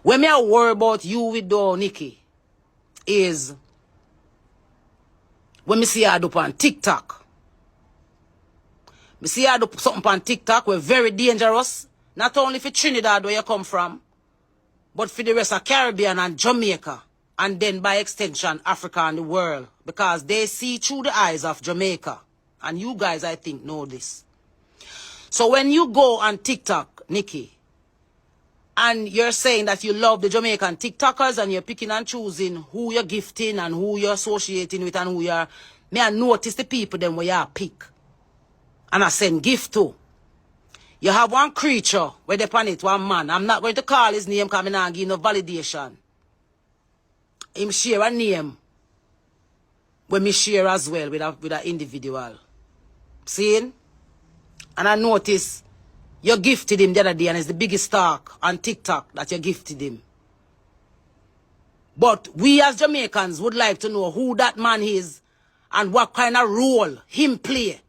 When me I worry about you with though, Nikki, is when me see her do on TikTok. Me see her do something on TikTok we're very dangerous. Not only for Trinidad where you come from, but for the rest of Caribbean and Jamaica. And then by extension, Africa and the world. Because they see through the eyes of Jamaica. And you guys, I think, know this. So when you go on TikTok, Nikki, and you're saying that you love the Jamaican TikTokers and you're picking and choosing who you're gifting and who you're associating with and who you're... May I notice the people then where you pick. And I send gift to. You have one creature where they pan it, one man. I'm not going to call his name because I'm not giving no validation. Him share a name when me share as well with an individual. Seeing? And I notice you gifted him the other day and it's the biggest talk on TikTok that you gifted him. But we as Jamaicans would like to know who that man is and what kind of role him play.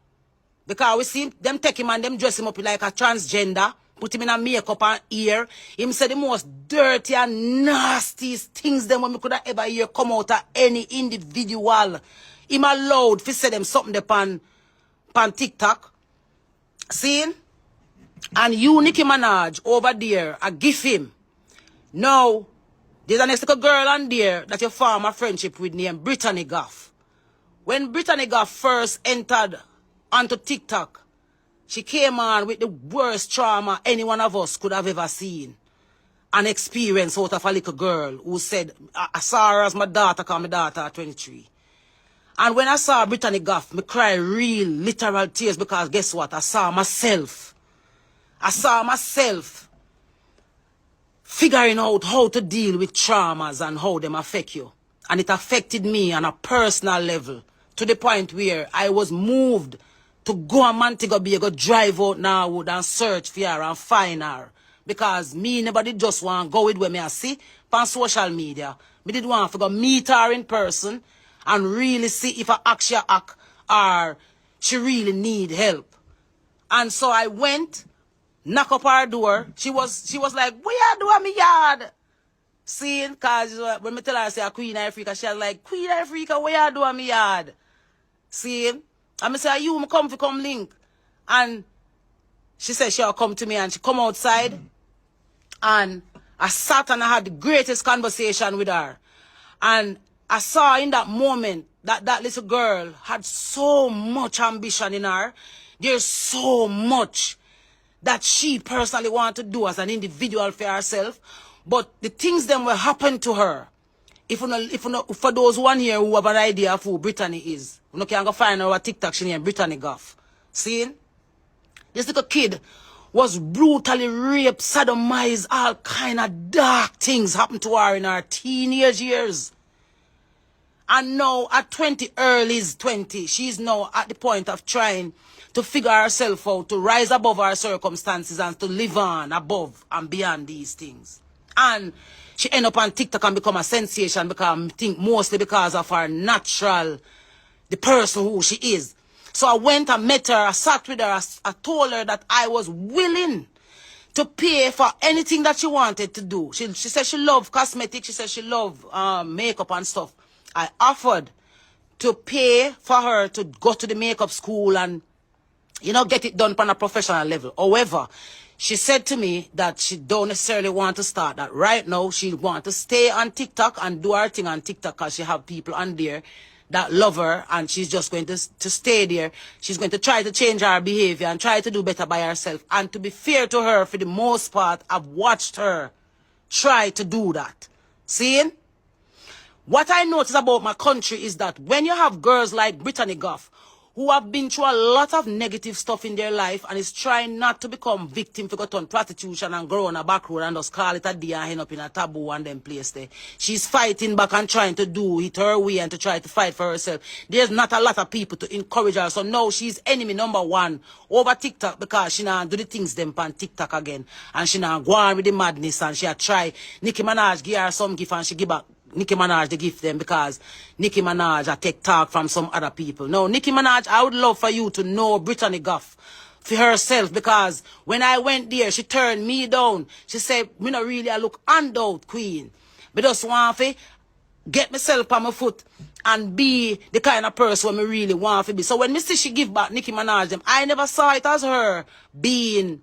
Because we see them take him and them dress him up like a transgender, put him in a makeup and ear. Him say the most dirty and nastiest things them when we could have ever hear come out of any individual. Him allowed to say them something upon TikTok. See? And you, Nicki Minaj, over there, I give him. Now, there's a next little girl on there that you form a friendship with named Brittany Goffe. When Brittany Goffe first entered onto TikTok, she came on with the worst trauma any one of us could have ever seen and experienced out of a little girl who said, I saw her as my daughter, because my daughter at 23. And when I saw Brittany Goffe, I cried real, literal tears because guess what? I saw myself. I saw myself figuring out how to deal with traumas and how them affect you. And it affected me on a personal level to the point where I was moved to go a Montego Bay, go drive out Norwood and search for her and find her. Because me nobody just want to go with where me I see on social media. Me did want to go meet her in person and really see if I actually act or she really need help. And so I went, knock up her door. She was like, what you do at me yard? Seeing, because when me tell her I say Queen Ifrica, she was like, Queen Ifrica, what you do at me yard? Seeing? And I say, you come link. And she said she'll come to me and she come outside. And I sat and I had the greatest conversation with her. And I saw in that moment that that little girl had so much ambition in her. There's so much that she personally wanted to do as an individual for herself. But the things that will happen to her, if for those one here who have an idea of who Brittany is, you can go find her on TikTok, she named Brittany Goffe. See? This little kid was brutally raped, sodomized, all kind of dark things happened to her in her teenage years. And now at 20, early 20, she's now at the point of trying to figure herself out, to rise above her circumstances and to live on above and beyond these things. And she end up on TikTok and become a sensation because I think mostly because of her natural, the person who she is. So I went and met her, I sat with her, I told her that I was willing to pay for anything that she wanted to do. She said she loved cosmetics, she said she loved makeup and stuff. I offered to pay for her to go to the makeup school and, you know, get it done on a professional level. However, she said to me that she don't necessarily want to start that. Right now, she want to stay on TikTok and do her thing on TikTok because she have people on there that love her and she's just going to stay there. She's going to try to change her behavior and try to do better by herself. And to be fair to her, for the most part, I've watched her try to do that. See? What I notice about my country is that when you have girls like Brittany Goffe, who have been through a lot of negative stuff in their life and is trying not to become victim for got on prostitution and grow on a back road and just call it a day and end up in a taboo and then place there. She's fighting back and trying to do it her way and to try to fight for herself. There's not a lot of people to encourage her. So now she's enemy number one over TikTok because she now do the things them on TikTok again. And she now go on with the madness and she a try. Nicki Minaj give her some gift and she give back Nicki Minaj the gift them because Nicki Minaj I take talk from some other people. No, Nicki Minaj, I would love for you to know Brittany Goffe for herself, because when I went there, she turned me down. She said, me not really I look handout queen. But just want to get myself on my foot and be the kind of person I really want to be. So when me see she give back Nicki Minaj them, I never saw it as her being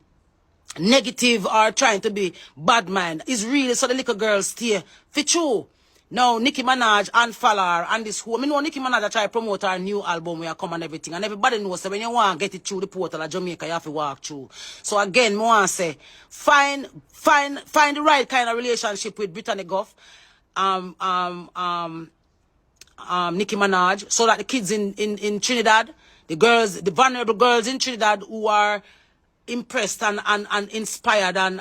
negative or trying to be bad mind. It's really so the little girls stay for true. Now, Nicki Minaj and Falar and this whole, I know Nicki Minaj try to promote her new album where I come and everything. And everybody knows that when you want to get it through the portal of Jamaica, you have to walk through. So again, I want to say, find the right kind of relationship with Brittany Goff, Nicki Minaj, so that the kids in Trinidad, the girls, the vulnerable girls in Trinidad who are impressed and inspired and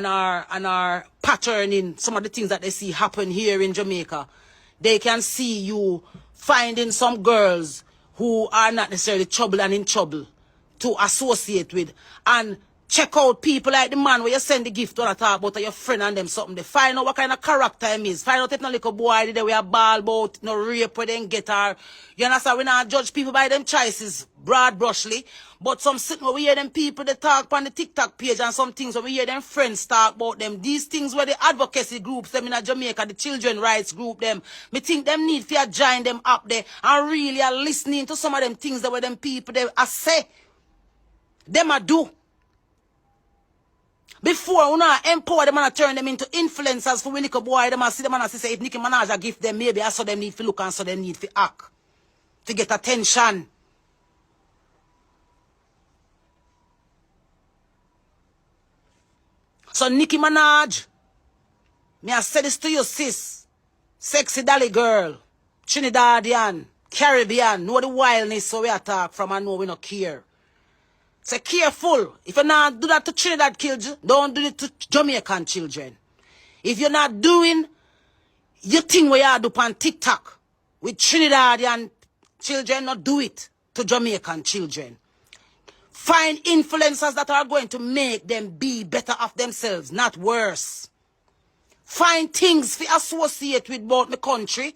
are patterning some of the things that they see happen here in Jamaica, they can see you finding some girls who are not necessarily trouble and in trouble to associate with, and check out people like the man where you send the gift to talk about your friend and them something. They find out what kind of character him is. Find out if no little boy they we are ball about, no rape where they get her. You understand? We not judge people by them choices broad brushly. But some sitting where we hear them people they talk on the TikTok page, and some things where we hear them friends talk about them. These things where the advocacy groups, them in Jamaica, the children rights group, them, me think them need to join them up there and really are listening to some of them things that where them people they are say. Them a do. Before we not empower them and turn them into influencers for we little boy, them and see them and say if Nicki Minaj give them, maybe I saw them need to look and so them need to act. To get attention. So Nicki Minaj, me I say this to you, sis. Sexy dolly girl, Trinidadian, Caribbean, know the wildness so we attack from and know we not care. Say careful. If you not do that to Trinidad children, don't do it to Jamaican children. If you're not doing your thing where you do on TikTok with Trinidadian children, not do it to Jamaican children. Find influencers that are going to make them be better of themselves, not worse. Find things to associate with both my country.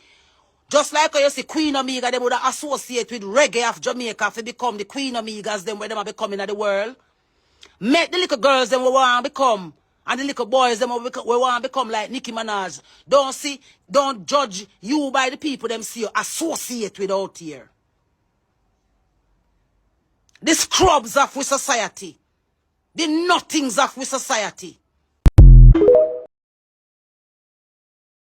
Just like you see Queen Omega, they would associate with reggae of Jamaica to become the Queen Omegas, them where they are becoming in the world. Make the little girls them we want to become, and the little boys them we want to become like Nicki Minaj. Don't judge you by the people them see you associate with out here. The scrubs of with society. The nothings of with society.